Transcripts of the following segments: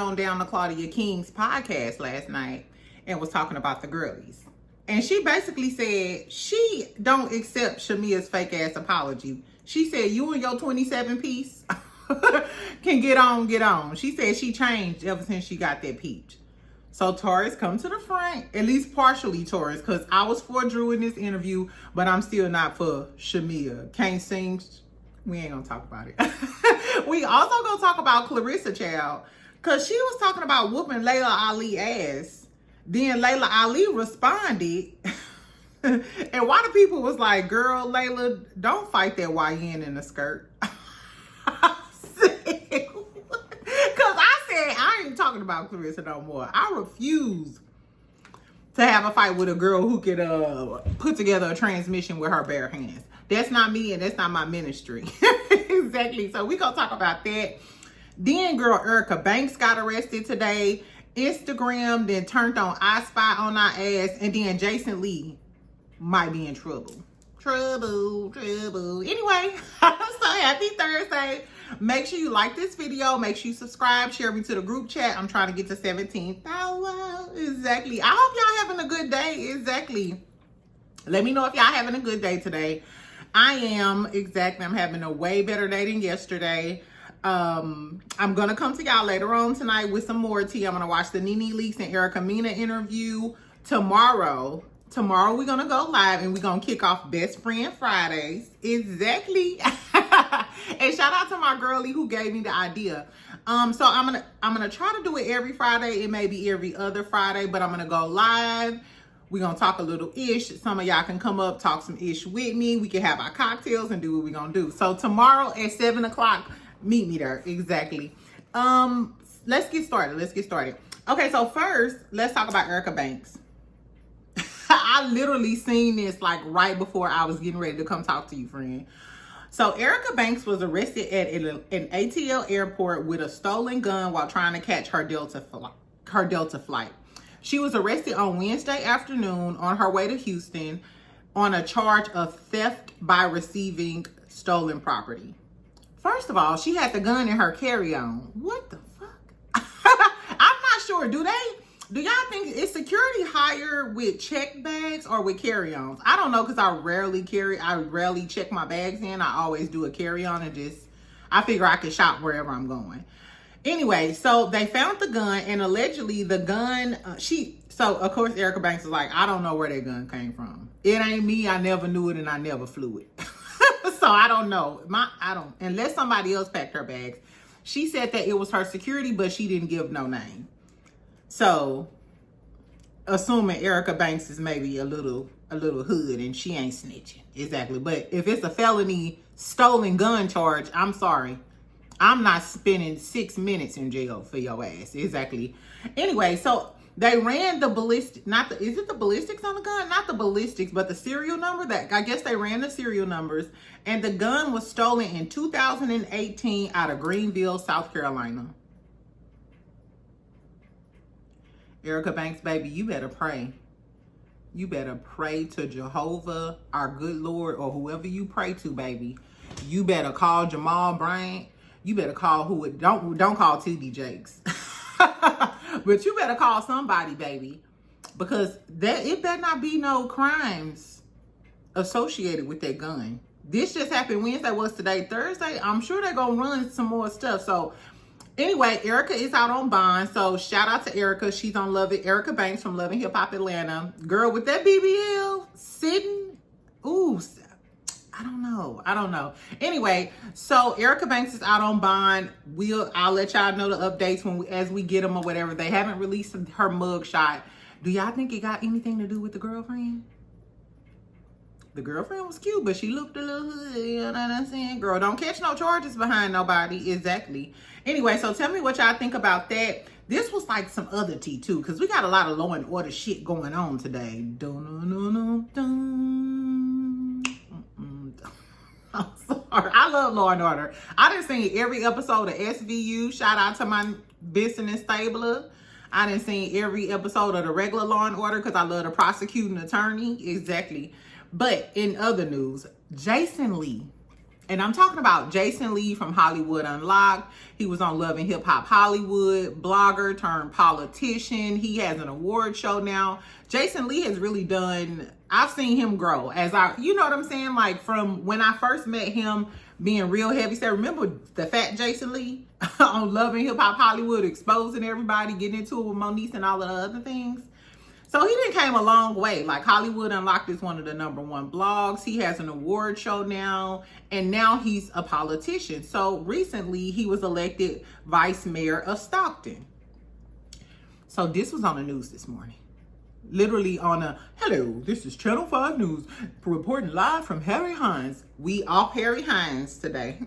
on down to Claudia King's podcast last night and was talking about the girlies. And she basically said she don't accept Shamea's fake ass apology. She said, you and your 27 piece can get on. She said she changed ever since she got that peach. So Taurus, come to the front, at least partially Taurus, because I was for Drew in this interview, but I'm still not for Shamea. Can't sing. We ain't gonna talk about it. We also gonna talk about Claressa, child, because she was talking about whooping Layla Ali ass. Then Layla Ali responded, and why the people was like, girl, Layla, don't fight that YN in the skirt. I ain't talking about Claressa no more. I refuse to have a fight with a girl who could put together a transmission with her bare hands. That's not me and that's not my ministry. Exactly. So we gonna talk about that. Then girl Erica Banks got arrested today. Instagram then turned on I Spy on our ass, and then Jason Lee might be in trouble. Trouble. Anyway, so happy Thursday. Make sure you like this video. Make sure you subscribe. Share me to the group chat. I'm trying to get to 17 followers. Exactly. I hope y'all having a good day. Exactly. Let me know if y'all having a good day today. I am. Exactly. I'm having a way better day than yesterday. I'm going to come to y'all later on tonight with some more tea. I'm going to watch the Nene Leakes and Erica Mena interview tomorrow. Tomorrow we're going to go live and we're going to kick off Best Friend Fridays. Exactly. And shout out to my girlie who gave me the idea. So I'm gonna try to do it every Friday. It may be every other Friday, but I'm gonna go live. We're gonna talk a little ish. Some of y'all can come up, talk some ish with me. We can have our cocktails and do what we're gonna do. So tomorrow at 7 o'clock, meet me there. Exactly. Let's get started. Okay, so first, let's talk about Erica Banks. I literally seen this like right before I was getting ready to come talk to you, friend. So Erica Banks was arrested at an ATL airport with a stolen gun while trying to catch her Delta flight. She was arrested on Wednesday afternoon on her way to Houston on a charge of theft by receiving stolen property. First of all, she had the gun in her carry-on. What the fuck? I'm not sure. Do y'all think is security higher with check bags or with carry-ons? I don't know, because I rarely check my bags in. I always do a carry-on and I figure I can shop wherever I'm going. Anyway, so they found the gun, and allegedly the gun, so of course Erica Banks is like, I don't know where that gun came from. It ain't me. I never knew it and I never flew it. So I don't know. Unless somebody else packed her bags. She said that it was her security, but she didn't give no name. So, assuming Erica Banks is maybe a little hood and she ain't snitching. Exactly. But if it's a felony stolen gun charge, I'm sorry. I'm not spending 6 minutes in jail for your ass. Exactly. Anyway, so they ran the ballistic, is it the ballistics on the gun? Not the ballistics, but the serial number. I guess they ran the serial numbers. And the gun was stolen in 2018 out of Greenville, South Carolina. Erica Banks, baby, you better pray. You better pray to Jehovah, our good Lord, or whoever you pray to, baby. You better call Jamal Bryant. You better call don't call TD Jakes. But you better call somebody, baby. Because it better not be no crimes associated with that gun. This just happened Wednesday. What's today? Thursday? I'm sure they're going to run some more stuff. So anyway, Erica is out on bond. So shout out to Erica. She's on Erica Banks from Love and Hip Hop Atlanta. Girl, with that BBL sitting, ooh, I don't know. Anyway, so Erica Banks is out on bond. I'll let y'all know the updates as we get them or whatever. They haven't released her mug shot. Do y'all think it got anything to do with the girlfriend? The girlfriend was cute, but she looked a little hood, you know what I'm saying? Girl, don't catch no charges behind nobody. Exactly. Anyway, so tell me what y'all think about that. This was like some other tea too, because we got a lot of Law and Order shit going on today. I'm sorry. I love Law and Order. I done seen every episode of SVU. Shout out to my business stabler. I done seen every episode of the regular Law and Order because I love the prosecuting attorney. Exactly. But in other news, Jason Lee And I'm talking about Jason Lee from Hollywood Unlocked. He was on Love and Hip Hop Hollywood, blogger turned politician. He has an award show now. Jason Lee has really done, I've seen him grow you know what I'm saying? Like from when I first met him being real heavy set. Remember the fat Jason Lee on Love and Hip Hop Hollywood, exposing everybody, getting into it with Moniece and all of the other things? So he done came a long way. Like Hollywood Unlocked is one of the #1 blogs. He has an award show now, and now he's a politician. So recently he was elected vice mayor of Stockton. So this was on the news this morning. Literally on hello, this is Channel 5 News reporting live from Harry Hines. We off Harry Hines today.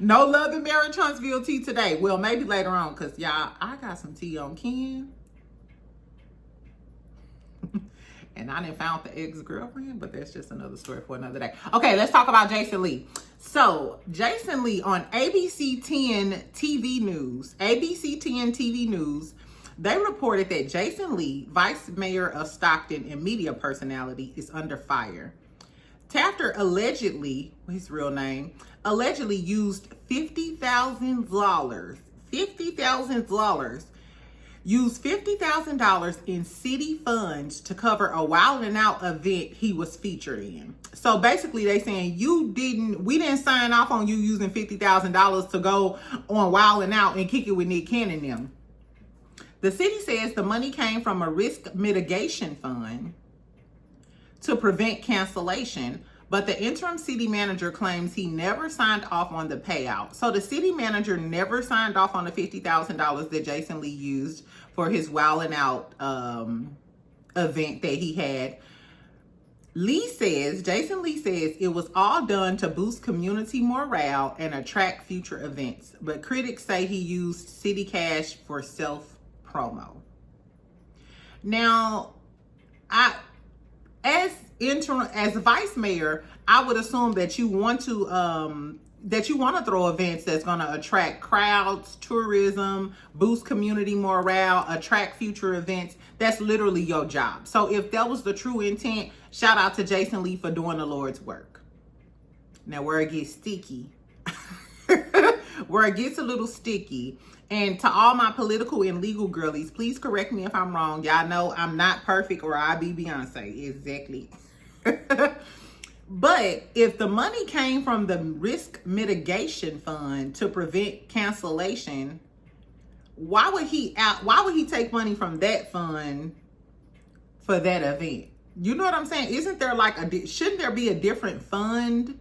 No Love and Marriage Huntsville tea today. Well, maybe later on, because y'all, I got some tea on Ken. And I didn't found the ex-girlfriend, but that's just another story for another day. Okay, let's talk about Jason Lee. So Jason Lee on ABC 10 TV News, they reported that Jason Lee, vice mayor of Stockton and media personality, is under fire. Tafter allegedly, his real name, allegedly used $50,000 used $50,000 in city funds to cover a Wild 'N Out event he was featured in. So basically they saying we didn't sign off on you using $50,000 to go on Wild 'N Out and kick it with Nick Cannon and them. The city says the money came from a risk mitigation fund to prevent cancellation, but the interim city manager claims he never signed off on the payout. So the city manager never signed off on the $50,000 that Jason Lee used for his Wild 'N Out event that he had. Jason Lee says it was all done to boost community morale and attract future events. But critics say he used city cash for self-promo. Now, as vice mayor, I would assume that you want to throw events that's going to attract crowds, tourism, boost community morale, attract future events. That's literally your job. So if that was the true intent, shout out to Jason Lee for doing the Lord's work. Now where it gets sticky, where it gets a little sticky, and to all my political and legal girlies, please correct me if I'm wrong. Y'all know I'm not perfect or I be Beyonce. Exactly. But if the money came from the risk mitigation fund to prevent cancellation, why would he take money from that fund for that event? You know what I'm saying? Isn't there shouldn't there be a different fund,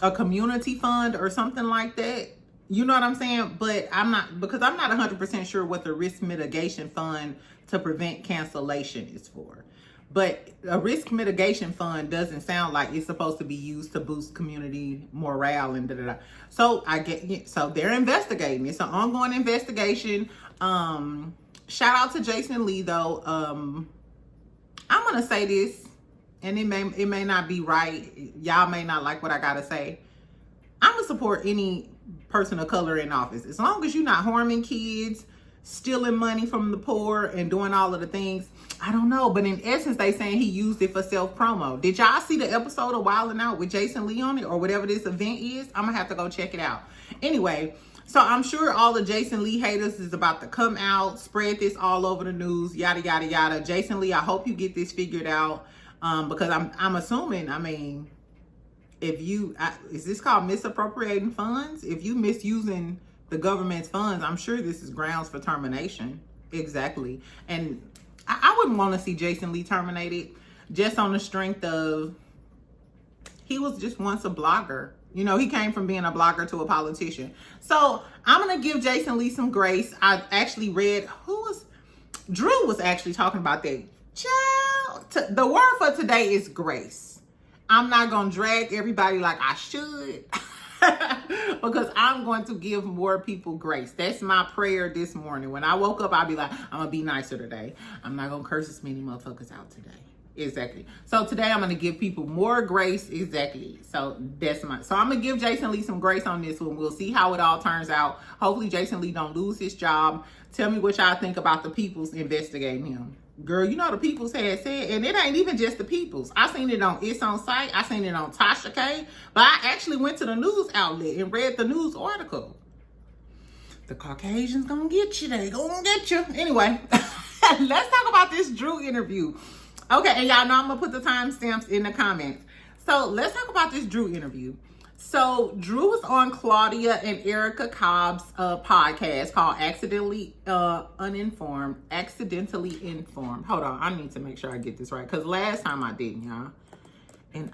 a community fund or something like that? You know what I'm saying? But I'm not 100% sure what the risk mitigation fund to prevent cancellation is for. But a risk mitigation fund doesn't sound like it's supposed to be used to boost community morale and da-da-da. So so they're investigating. It's an ongoing investigation. Shout out to Jason Lee though. I'm gonna say this, and it may not be right. Y'all may not like what I gotta say. I'm gonna support any person of color in office as long as you're not harming kids, stealing money from the poor, and doing all of the things. I don't know, but in essence, they saying he used it for self-promo. Did y'all see the episode of Wild 'N Out with Jason Lee on it, or whatever this event is? I'm gonna have to go check it out. Anyway, so I'm sure all the Jason Lee haters is about to come out, spread this all over the news, yada yada yada. Jason Lee, I hope you get this figured out, because I'm assuming, I mean, is this called misappropriating funds? If you misusing the government's funds, I'm sure this is grounds for termination. Exactly. And I wouldn't want to see Jason Lee terminated just on the strength of he was just once a blogger. You know, he came from being a blogger to a politician. So I'm going to give Jason Lee some grace. I actually read, Drew was actually talking about that. Child, the word for today is grace. I'm not going to drag everybody like I should. Because I'm going to give more people grace. That's my prayer this morning. When I woke up, I'll be like, I'm going to be nicer today. I'm not going to curse as many motherfuckers out today. Exactly. So today I'm going to give people more grace. Exactly. So I'm going to give Jason Lee some grace on this one. We'll see how it all turns out. Hopefully Jason Lee don't lose his job. Tell me what y'all think about the people's investigating him. Girl, you know the Peoples had said, and it ain't even just the Peoples. I seen it on It's On Site. I seen it on Tasha K. But I actually went to the news outlet and read the news article. The Caucasians gonna get you. They gonna get you. Anyway, let's talk about this Drew interview. Okay, and y'all know I'm gonna put the timestamps in the comments. So let's talk about this Drew interview. So Drew was on Claudia and Erica Cobb's podcast called Accidentally Informed. Hold on, I need to make sure I get this right, because last time I didn't, y'all. And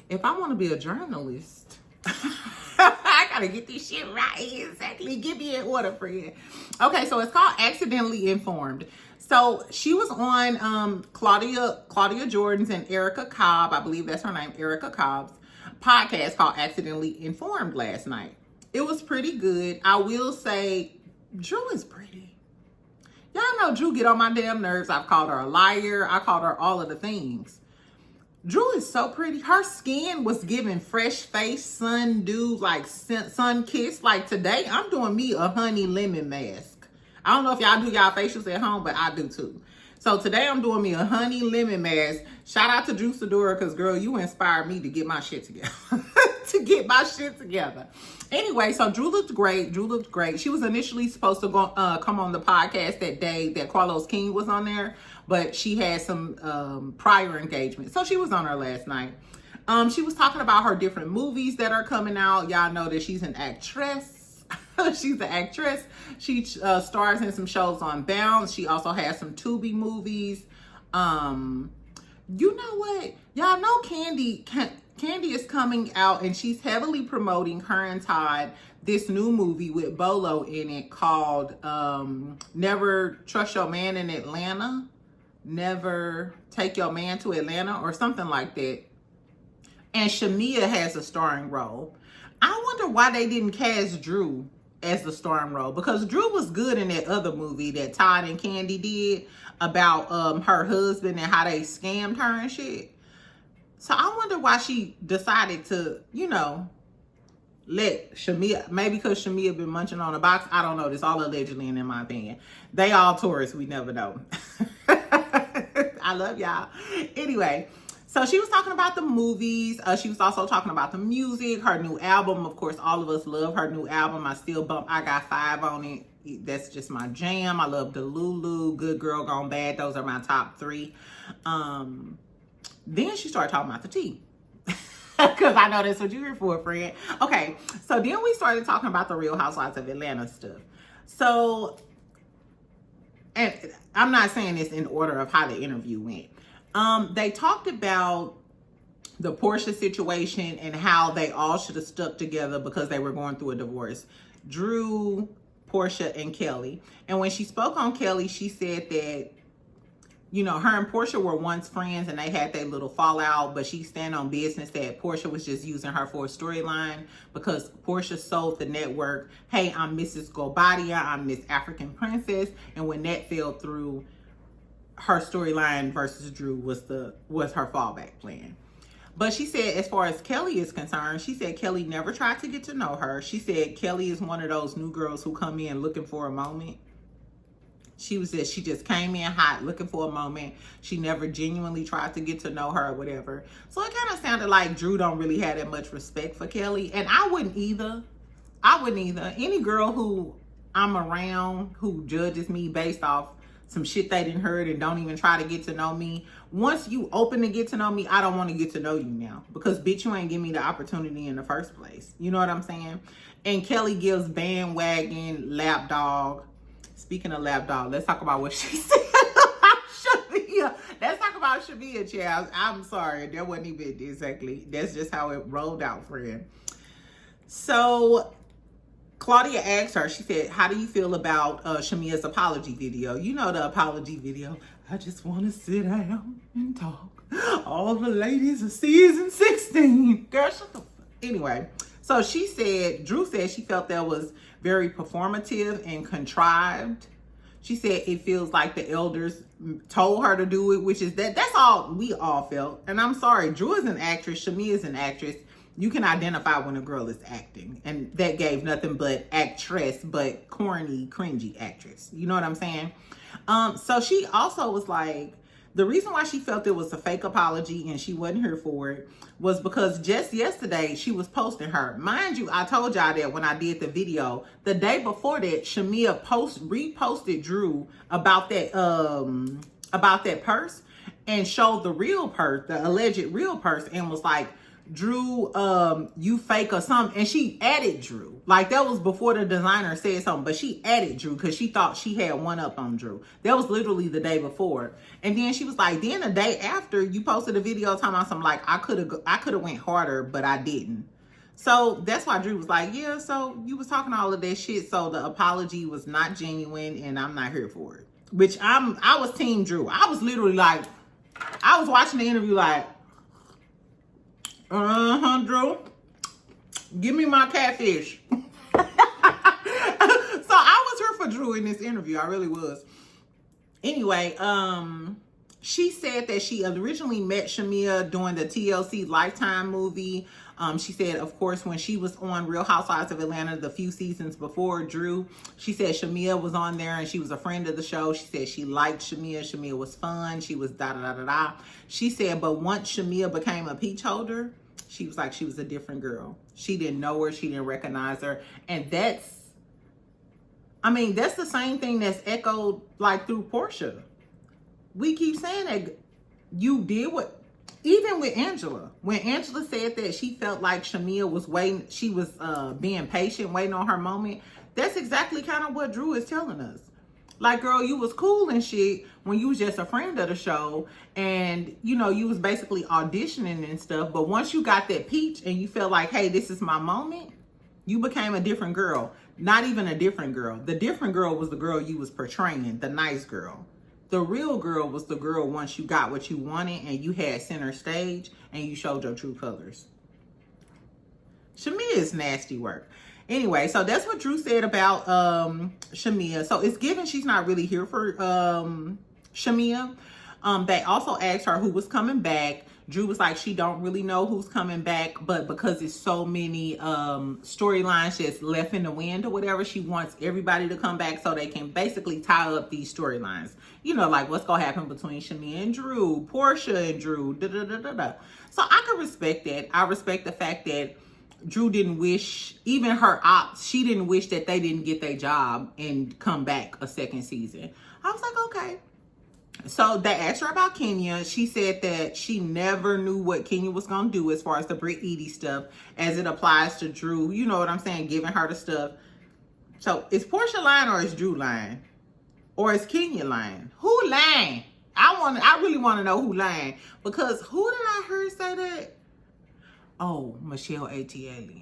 if I want to be a journalist, I gotta get this shit right. Exactly. Give me an order, friend. Okay, so it's called Accidentally Informed. So she was on Claudia Jordan's and Erica Cobb, I believe that's her name, Erica Cobb's podcast called Accidentally Informed last night. It was pretty good. I will say Drew is pretty. Y'all know Drew get on my damn nerves. I've called her a liar. I called her all of the things. Drew is so pretty. Her skin was giving fresh face, sun dew, like sun kiss. Like today, I'm doing me a honey lemon mask. I don't know if y'all do y'all facials at home, but I do too. So today I'm doing me a honey lemon mask. Shout out to Drew Sidora, because girl, you inspired me to get my shit together. Anyway, so Drew looked great. She was initially supposed to come on the podcast that day that Carlos King was on there, but she had some prior engagement. So she was on her last night. She was talking about her different movies that are coming out. Y'all know that she's an actress. She's an actress. She stars in some shows on Bounce. She also has some Tubi movies. You know what? Y'all know Candy is coming out, and she's heavily promoting, her and Todd, this new movie with Bolo in it called Never Trust Your Man in Atlanta. Never Take Your Man to Atlanta, or something like that. And Shamea has a starring role. I wonder why they didn't cast Drew as the starring role, because Drew was good in that other movie that Todd and Candy did about her husband and how they scammed her and shit. So I wonder why she decided to, let Shamea, maybe because Shamea been munching on a box. I don't know. This all allegedly, and in my opinion. They all tourists. We never know. I love y'all. Anyway, so she was talking about the movies. She was also talking about the music, her new album. Of course, all of us love her new album. I Got 5 on it. That's just my jam. I love Delulu, Good Girl Gone Bad. Those are my top 3. Then she started talking about the tea. Because I know that's what you're here for, friend. Okay, so then we started talking about the Real Housewives of Atlanta stuff. So, and I'm not saying this in order of how the interview went. They talked about the Portia situation and how they all should have stuck together because they were going through a divorce. Drew, Portia, and Kelly. And when she spoke on Kelly, she said that, her and Portia were once friends and they had their little fallout, but she stand on business that Portia was just using her for a storyline because Portia sold the network, hey, I'm Mrs. Gobadia, I'm Miss African Princess. And when that fell through, her storyline versus Drew was her fallback plan. But she said, as far as Kelly is concerned, she said Kelly never tried to get to know her. She said Kelly is one of those new girls who come in looking for a moment. She just came in hot, looking for a moment. She never genuinely tried to get to know her or whatever. So it kind of sounded like Drew don't really have that much respect for Kelly. And I wouldn't either. Any girl who I'm around who judges me based off some shit they didn't heard and don't even try to get to know me. Once you open to get to know me, I don't want to get to know you now. Because bitch, you ain't give me the opportunity in the first place. You know what I'm saying? And Kelly gives bandwagon, lapdog. Speaking of lapdog, let's talk about what she said about Shamea. Let's talk about Shamea, child. I'm sorry. That wasn't even exactly. That's just how it rolled out, friend. So Claudia asked her, she said, how do you feel about Shamea's apology video? You know the apology video. I just want to sit down and talk. All the ladies of season 16. Girl, shut the fuck. Anyway, so Drew said she felt that was very performative and contrived. She said it feels like the elders told her to do it, which is that's all we all felt. And I'm sorry, Drew is an actress. Shamea is an actress. You can identify when a girl is acting. And that gave nothing but actress, but corny, cringy actress. You know what I'm saying? So she also was like, the reason why she felt it was a fake apology and she wasn't here for it was because just yesterday she was posting her. Mind you, I told y'all that when I did the video. The day before that, Shamea reposted Drew about that purse and showed the real purse, the alleged real purse, and was like, Drew, you fake or something. And she added Drew. Like, that was before the designer said something, but she added Drew because she thought she had one up on Drew. That was literally the day before. And then she was like, then the day after, you posted a video talking about something like, I could have went harder, but I didn't. So that's why Drew was like, yeah, so you was talking all of that shit, so the apology was not genuine and I'm not here for it. Which I was team Drew. I was literally like, I was watching the interview like, Drew, give me my catfish. So I was here for Drew in this interview. I really was. Anyway, she said that she originally met Shamea during the TLC Lifetime movie. She said, of course, when she was on Real Housewives of Atlanta the few seasons before Drew, she said Shamea was on there and she was a friend of the show. She said she liked Shamea. Shamea was fun. She was da-da-da-da-da. She said, but once Shamea became a peach holder, she was like, she was a different girl. She didn't know her. She didn't recognize her. And that's the same thing that's echoed like through Portia. We keep saying that you did what, even with Angela, when Angela said that she felt like Shamea was waiting, she was being patient, waiting on her moment. That's exactly kind of what Drew is telling us. Like, girl, you was cool and shit when you was just a friend of the show and, you know, you was basically auditioning and stuff. But once you got that peach and you felt like, hey, this is my moment, you became a different girl. Not even a different girl. The different girl was the girl you was portraying, the nice girl. The real girl was the girl once you got what you wanted and you had center stage and you showed your true colors. Shamea is nasty work. Anyway, so that's what Drew said about Shamea. So it's given she's not really here for Shamea. They also asked her who was coming back. Drew was like, she don't really know who's coming back, but because it's so many storylines just left in the wind or whatever, she wants everybody to come back so they can basically tie up these storylines. You know, like what's going to happen between Shamea and Drew, Portia and Drew, da-da-da-da-da. So I can respect that. I respect the fact that Drew didn't wish, even her ops, she didn't wish that they didn't get their job and come back a second season. I was like, okay. So they asked her about Kenya. She said that she never knew what Kenya was going to do as far as the Britt Edie stuff as it applies to Drew. You know what I'm saying? Giving her the stuff. So is Portia lying or is Drew lying? Or is Kenya lying? Who lying? I really want to know who lying. Because who did I hear say that? Oh, Michelle ATL.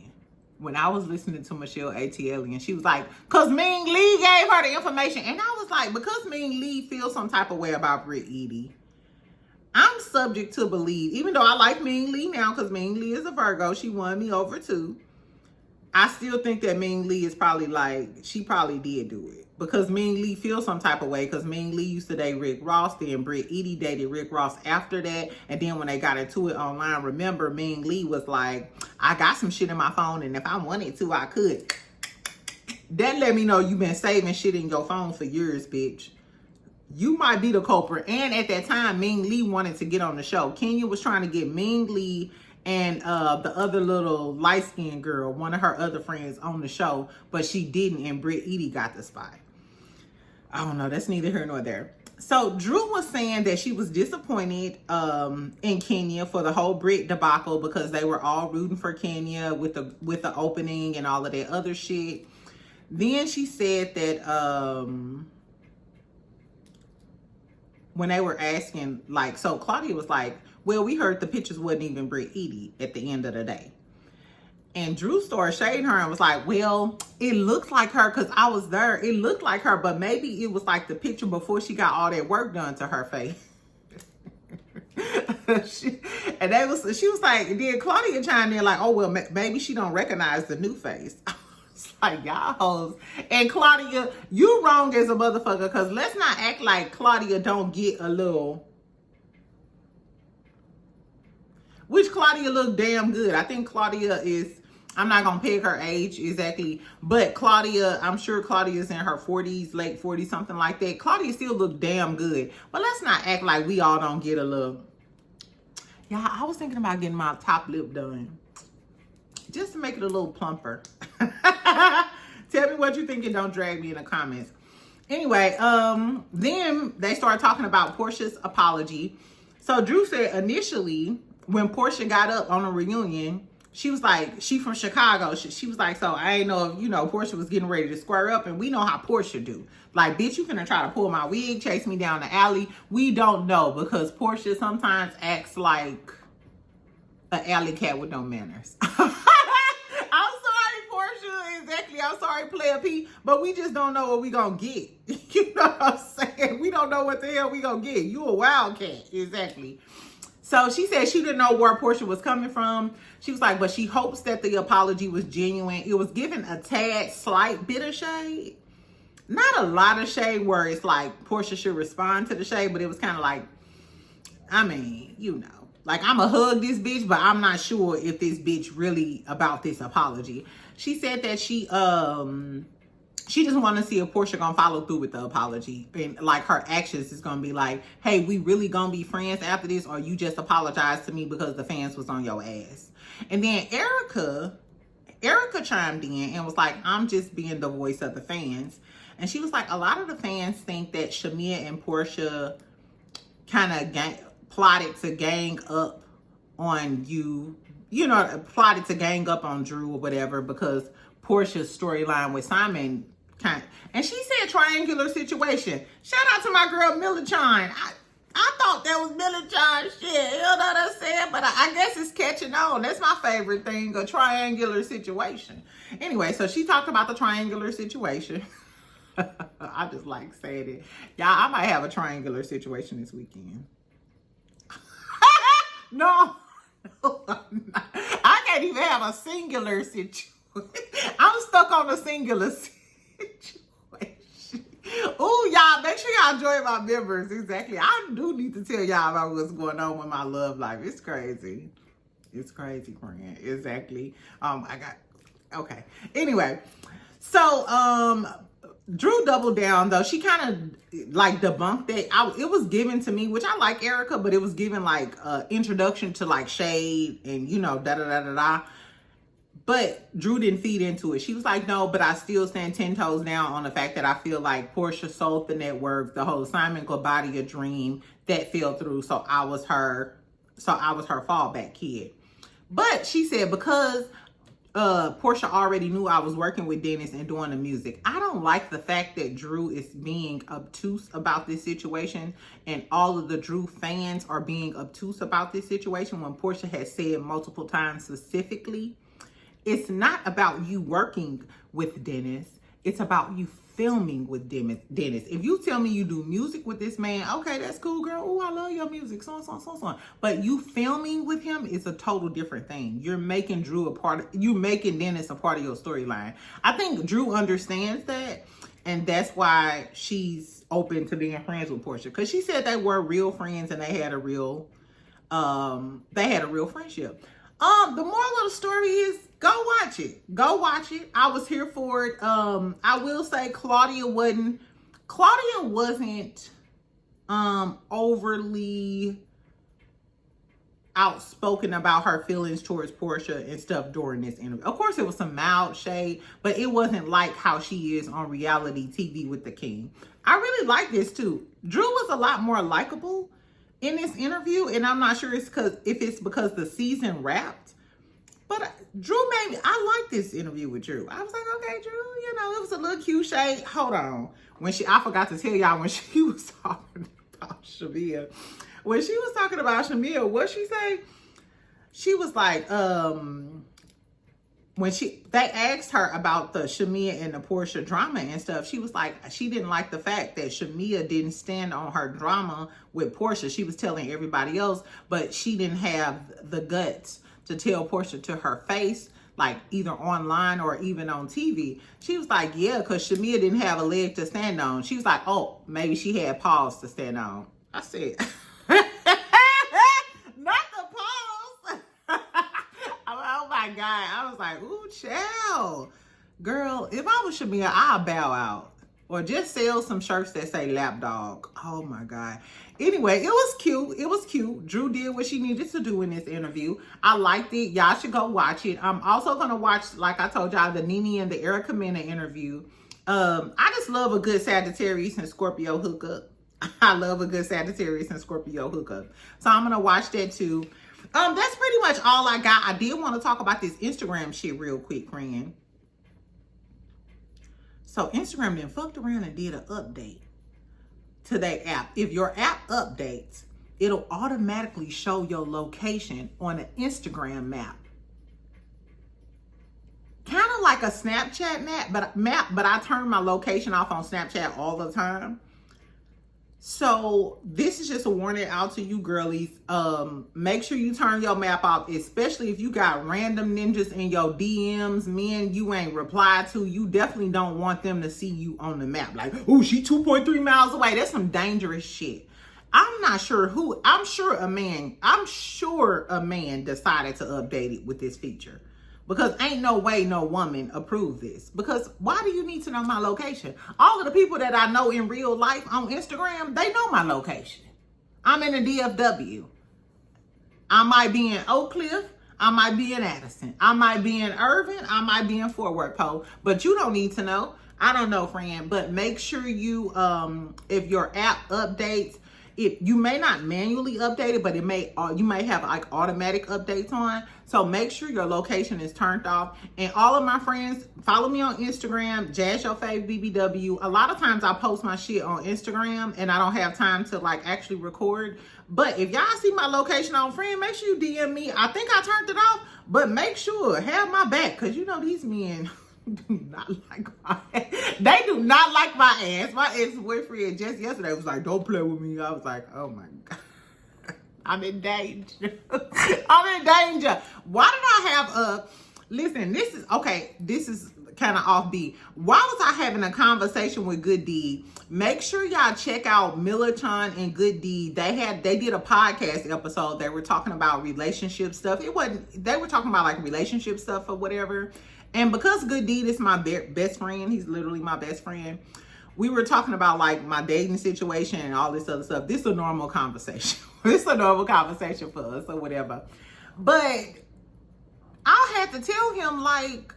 When I was listening to Michelle ATL, and she was like, because Ming Lee gave her the information. And I was like, because Ming Lee feels some type of way about Britt Edie, I'm subject to believe, even though I like Ming Lee now, because Ming Lee is a Virgo, she won me over too. I still think that Ming Lee is probably like, she probably did do it. Because Ming Lee feels some type of way. Because Ming Lee used to date Rick Ross. Then Britt Edie dated Rick Ross after that. And then when they got into it online, remember Ming Lee was like, I got some shit in my phone. And if I wanted to, I could. That let me know you've been saving shit in your phone for years, bitch. You might be the culprit. And at that time, Ming Lee wanted to get on the show. Kenya was trying to get Ming Lee and the other little light-skinned girl, one of her other friends, on the show. But she didn't. And Britt Edie got the spot. I don't know. That's neither here nor there. So Drew was saying that she was disappointed in Kenya for the whole Britt debacle because they were all rooting for Kenya with the opening and all of that other shit. Then she said that when they were asking, like, so Claudia was like, well, we heard the pictures wasn't even Britt Edie at the end of the day. And Drew started shading her and was like, well, it looks like her because I was there. It looked like her, but maybe it was like the picture before she got all that work done to her face. She was like, then Claudia chimed in like, oh, well, maybe she don't recognize the new face. I was like, y'all hoes. And Claudia, you wrong as a motherfucker because let's not act like Claudia don't get a little... which Claudia looked damn good. I think Claudia is, I'm not going to peg her age exactly, but Claudia, I'm sure Claudia's in her 40s, late 40s, something like that. Claudia still looked damn good. But let's not act like we all don't get a look. Yeah, I was thinking about getting my top lip done, just to make it a little plumper. Tell me what you think and don't drag me in the comments. Anyway, then they started talking about Porsha's apology. So Drew said initially when Porsha got up on a reunion, she was like, she from Chicago. She was like, so I ain't know if, you know, Porsha was getting ready to square up, and we know how Porsha do. Like, bitch, you finna try to pull my wig, chase me down the alley. We don't know, because Porsha sometimes acts like an alley cat with no manners. I'm sorry, Porsha. Exactly. I'm sorry, Player P. But we just don't know what we gonna get. You know what I'm saying? We don't know what the hell we gonna get. You a wildcat. Exactly. So she said she didn't know where Porsha was coming from. She was like, but she hopes that the apology was genuine. It was given a tad slight bit of shade. Not a lot of shade where it's like Porsha should respond to the shade, but it was kind of like, I mean, you know. Like, I'ma hug this bitch, but I'm not sure if this bitch really about this apology. She said that she just want to see if Porsha gonna follow through with the apology. And like her actions is gonna be like, hey, we really gonna be friends after this, or you just apologized to me because the fans was on your ass. And then Erica chimed in and was like, I'm just being the voice of the fans. And she was like, a lot of the fans think that Shamea and Porsha kind of plotted to gang up on you, you know, plotted to gang up on Drew or whatever, because Porsha's storyline with Simon and she said triangular situation. Shout out to my girl Millichan. I thought that was Millichan shit. You know what I'm saying? But I guess it's catching on. That's my favorite thing, a triangular situation. Anyway, so she talked about the triangular situation. I just like saying it. Y'all, I might have a triangular situation this weekend. No, I'm not. I can't even have a singular situation. I'm stuck on a singular situation. Oh, y'all, make sure y'all join my members. Exactly. I do need to tell y'all about what's going on with my love life. It's crazy. It's crazy, friend. Exactly. Okay. Anyway, so, Drew doubled down, though. She kind of like debunked it. It was given to me, which I like Erica, but it was given like introduction to like shade and, you know, da-da-da-da-da. But Drew didn't feed into it. She was like, no, but I still stand 10 toes down on the fact that I feel like Porsha sold the network, the whole Simon Glabadia dream that fell through. So I was her fallback kid. But she said, because Porsha already knew I was working with Dennis and doing the music, I don't like the fact that Drew is being obtuse about this situation, and all of the Drew fans are being obtuse about this situation, when Porsha has said multiple times specifically, it's not about you working with Dennis. It's about you filming with Dennis. If you tell me you do music with this man, okay, that's cool, girl. Oh, I love your music, so on. But you filming with him is a total different thing. You're making you're making Dennis a part of your storyline. I think Drew understands that, and that's why she's open to being friends with Porsha. Because she said they were real friends and they had a real friendship. The moral of the story is, go watch it. Go watch it. I was here for it. I will say Claudia wasn't overly outspoken about her feelings towards Porsha and stuff during this interview. Of course, it was some mild shade, but it wasn't like how she is on reality TV with the king. I really like this too. Drew was a lot more likable in this interview, and I'm not sure if it's because the season wrapped, but Drew I like this interview with Drew. I was like, okay, Drew, you know, it was a little cute shade. Hold on. I forgot to tell y'all when she was talking about Shamea. When she was talking about Shamea, what'd she say? She was like, when they asked her about the Shamea and the Porsha drama and stuff, she was like, she didn't like the fact that Shamea didn't stand on her drama with Porsha. She was telling everybody else, but she didn't have the guts to tell Porsha to her face, like either online or even on TV. She was like, yeah, because Shamea didn't have a leg to stand on. She was like, oh, maybe she had paws to stand on. I said, not the paws. my God. I was like, ooh, child. Girl, if I was Shamea, I'll bow out. Or just sell some shirts that say lapdog. Oh my God. Anyway, it was cute. It was cute. Drew did what she needed to do in this interview. I liked it. Y'all should go watch it. I'm also going to watch, like I told y'all, the Nene and the Erica Mena interview. I just love a good Sagittarius and Scorpio hookup. I love a good Sagittarius and Scorpio hookup. So I'm going to watch that too. That's pretty much all I got. I did want to talk about this Instagram shit real quick, friend. So Instagram then fucked around and did an update to that app. If your app updates, it'll automatically show your location on an Instagram map. Kind of like a Snapchat map, but I turn my location off on Snapchat all the time. So this is just a warning out to you girlies. Make sure you turn your map off, especially if you got random ninjas in your DMs, men you ain't replied to. You definitely don't want them to see you on the map. Like, oh, she 2.3 miles away. That's some dangerous shit. I'm not sure who. I'm sure a man decided to update it with this feature. Because ain't no way no woman approved this. Because why do you need to know my location? All of the people that I know in real life on Instagram, they know my location. I'm in the DFW. I might be in Oak Cliff. I might be in Addison. I might be in Irving. I might be in Fort Worth, Poe. But you don't need to know. I don't know, friend. But make sure you, if your app updates, you may not manually update it, but you may have like automatic updates on. So make sure your location is turned off. And all of my friends, follow me on Instagram, Jazz Your Fave BBW. A lot of times I post my shit on Instagram and I don't have time to like actually record. But if y'all see my location on friend, make sure you DM me. I think I turned it off, but make sure, have my back. Cause you know these men do not like they do not like my ass. My ex-boyfriend just yesterday was like, don't play with me. I was like, oh my God. I'm in danger. I'm in danger. Why did I have listen, this is kind of offbeat. Why was I having a conversation with Good Deed? Make sure y'all check out Millichan and Good Deed. They did a podcast episode. They were talking about relationship stuff. They were talking about like relationship stuff or whatever. And because Good Deed is my best friend, he's literally my best friend. We were talking about like my dating situation and all this other stuff. This is a normal conversation. This is a normal conversation for us or whatever. But I had to tell him like,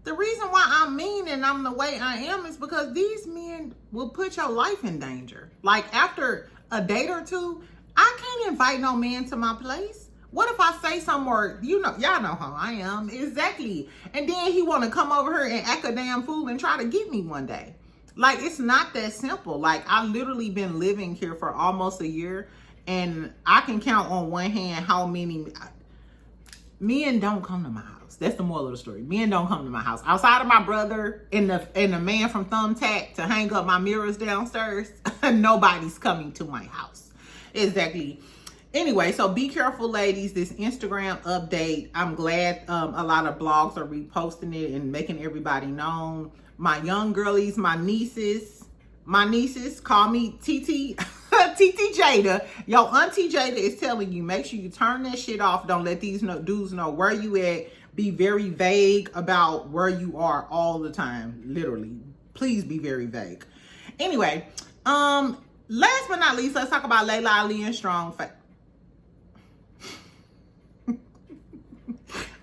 the reason why I'm mean and I'm the way I am is because these men will put your life in danger. Like after a date or two, I can't invite no man to my place. What if I say somewhere, y'all know how I am. Exactly. And then he want to come over here and act a damn fool and try to get me one day. Like, it's not that simple. Like, I literally been living here for almost a year, and I can count on one hand how many men don't come to my house. That's the moral of the story. Men don't come to my house. Outside of my brother and the man from Thumbtack to hang up my mirrors downstairs, nobody's coming to my house. Exactly. Anyway, so be careful, ladies. This Instagram update, I'm glad a lot of blogs are reposting it and making everybody known. My young girlies, my nieces, call me TT, TT Jada. Yo, Auntie Jada is telling you, make sure you turn that shit off. Don't let these dudes know where you at. Be very vague about where you are all the time. Literally. Please be very vague. Anyway, last but not least, let's talk about Layla Ali and Strong Face.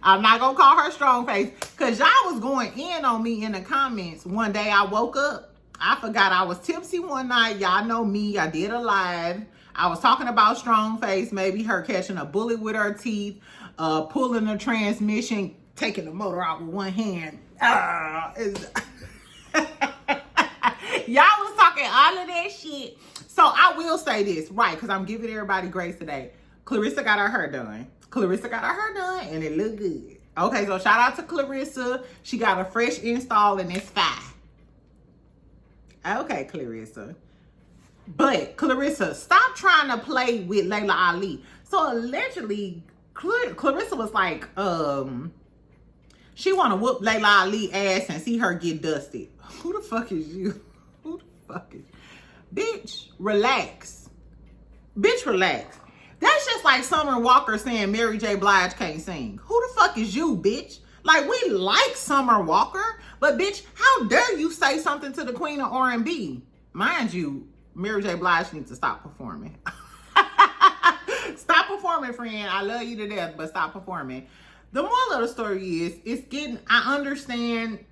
I'm not gonna call her Strong Face because y'all was going in on me in the comments. One day I woke up, I forgot I was tipsy one night. Y'all know me, I did a live. I was talking about Strong Face, maybe her catching a bullet with her teeth, pulling the transmission, taking the motor out with one hand. Y'all was talking all of that shit. So I will say this, right, because I'm giving everybody grace today. Claressa got her hair done. And it looked good. Okay, so shout out to Claressa. She got a fresh install and it's fine. Okay, Claressa. But Claressa, stop trying to play with Layla Ali. So allegedly, Claressa was like, she want to whoop Layla Ali ass and see her get dusted. Who the fuck is you? Who the fuck is you? Bitch, relax. Bitch, relax. That's just like Summer Walker saying Mary J. Blige can't sing. Who the fuck is you, bitch? Like, we like Summer Walker, but bitch, how dare you say something to the queen of R&B? Mind you, Mary J. Blige needs to stop performing. Stop performing, friend. I love you to death, but stop performing. The moral of the story is, I understand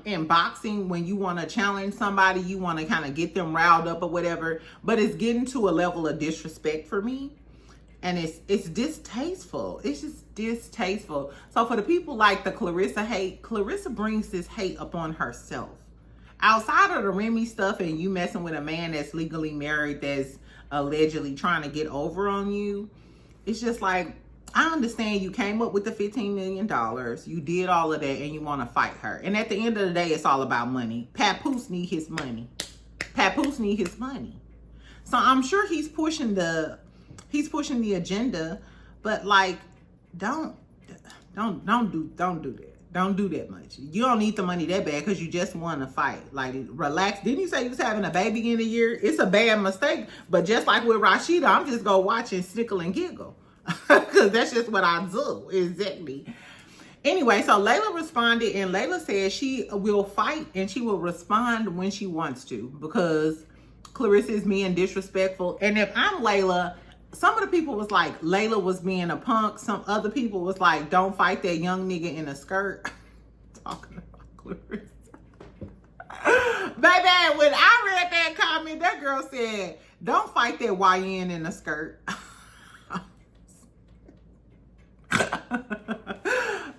in boxing, when you want to challenge somebody, you want to kind of get them riled up or whatever, but it's getting to a level of disrespect for me. And it's distasteful. It's just distasteful. So for the people like the Claressa hate, Claressa brings this hate upon herself. Outside of the Remy stuff and you messing with a man that's legally married that's allegedly trying to get over on you, it's just like, I understand you came up with the $15 million. You did all of that and you want to fight her. And at the end of the day, it's all about money. Papoose need his money. Papoose need his money. So I'm sure he's pushing the agenda, but like, don't do that. Don't do that much. You don't need the money that bad because you just want to fight. Like, relax. Didn't you say you was having a baby in a year? It's a bad mistake. But just like with Rashida, I'm just going to watch and snickle and giggle. Because that's just what I do. Exactly. Anyway, so Layla responded, and Layla said she will fight and she will respond when she wants to, because Claressa is being disrespectful. And if I'm Layla, some of the people was like, Layla was being a punk. Some other people was like, don't fight that young nigga in a skirt. Talking about Claressa. Baby, when I read that comment, that girl said, don't fight that YN in a skirt.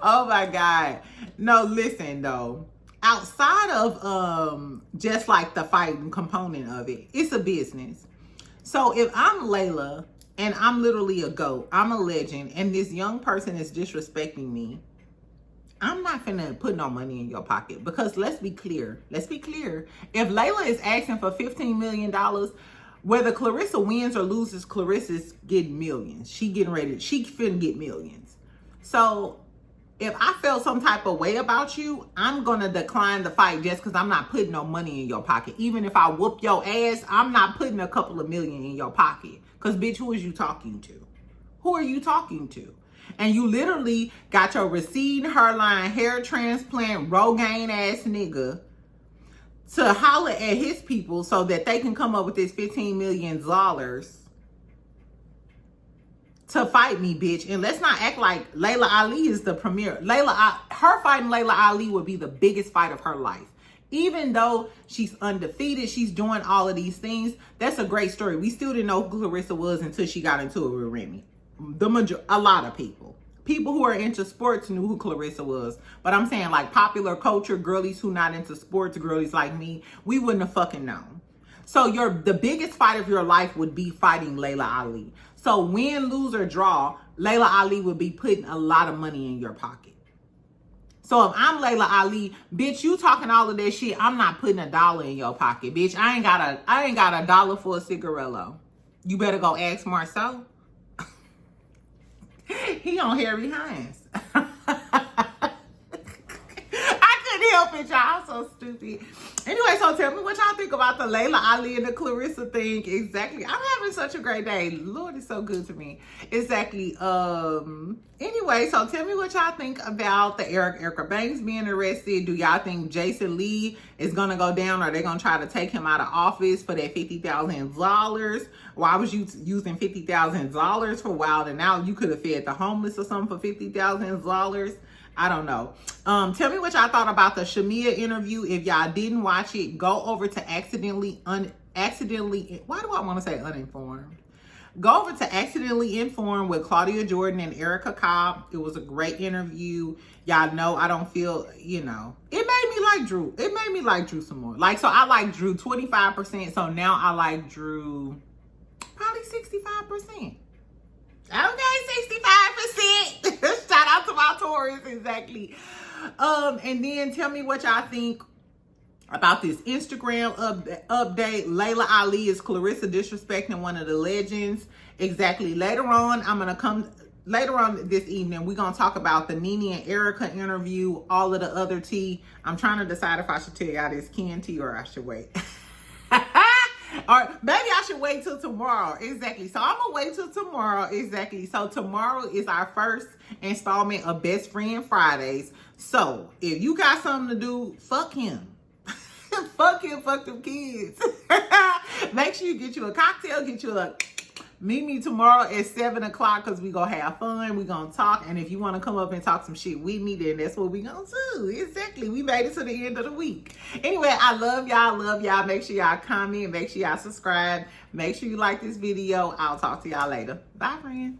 Oh my God. No, listen though. Outside of just like the fighting component of it, it's a business. So if I'm Layla and I'm literally a GOAT, I'm a legend, and this young person is disrespecting me, I'm not finna put no money in your pocket. Because let's be clear. If Layla is asking for $15 million, whether Claressa wins or loses, Claressa's getting millions. She finna get millions. So if I feel some type of way about you, I'm going to decline the fight just because I'm not putting no money in your pocket. Even if I whoop your ass, I'm not putting a couple of million in your pocket. Because, bitch, who is you talking to? Who are you talking to? And you literally got your receding hairline, hair transplant, Rogaine ass nigga to holler at his people so that they can come up with this $15 million to fight me, bitch. And let's not act like Layla Ali is the premier. Her fighting Layla Ali would be the biggest fight of her life. Even though she's undefeated, she's doing all of these things. That's a great story. We still didn't know who Claressa was until she got into it with Remy. A lot of people who are into sports knew who Claressa was. But I'm saying, like, popular culture, girlies who not into sports, girlies like me, we wouldn't have fucking known. So the biggest fight of your life would be fighting Layla Ali. So win, lose, or draw, Layla Ali would be putting a lot of money in your pocket. So if I'm Layla Ali, bitch, you talking all of that shit, I'm not putting $1 in your pocket, bitch. I ain't got $1 for a cigarillo. You better go ask Marceau. He on Harry Hines. Help it, y'all. I'm so stupid. Anyway, so tell me what y'all think about the Layla Ali and the Claressa thing. Exactly. I'm having such a great day. Lord is so good to me. Exactly. Anyway, so tell me what y'all think about the Erica Banks being arrested. Do y'all think Jason Lee is gonna go down, or are they gonna try to take him out of office for that $50,000? Why was you using $50,000 for Wild and Out? You could have fed the homeless or something for $50,000. I don't know. Tell me what y'all thought about the Shamea interview. If y'all didn't watch it, go over to accidentally, why do I want to say uninformed? Go over to Accidentally Informed with Claudia Jordan and Erica Cobb. It was a great interview. Y'all know I don't feel, it made me like Drew. It made me like Drew some more. So I like Drew 25%. So now I like Drew probably 65%. Okay, 65%. Shout out to my Taurus, exactly. And then tell me what y'all think about this Instagram update. Layla Ali is Claressa disrespecting one of the legends. Exactly. Later on this evening, we're going to talk about the Nene and Erica interview, all of the other tea. I'm trying to decide if I should tell y'all this Ken tea or I should wait. Or maybe I should wait till tomorrow. Exactly. So I'm gonna wait till tomorrow. Exactly. So tomorrow is our first installment of Best Friend Fridays. So if you got something to do, fuck him. Fuck him, fuck them kids. Make sure you get you a cocktail, get you a... Meet me tomorrow at 7 o'clock because we gonna have fun. We gonna talk. And if you want to come up and talk some shit with me, then that's what we gonna do. Exactly. We made it to the end of the week. Anyway, I love y'all. Love y'all. Make sure y'all comment. Make sure y'all subscribe. Make sure you like this video. I'll talk to y'all later. Bye, friend.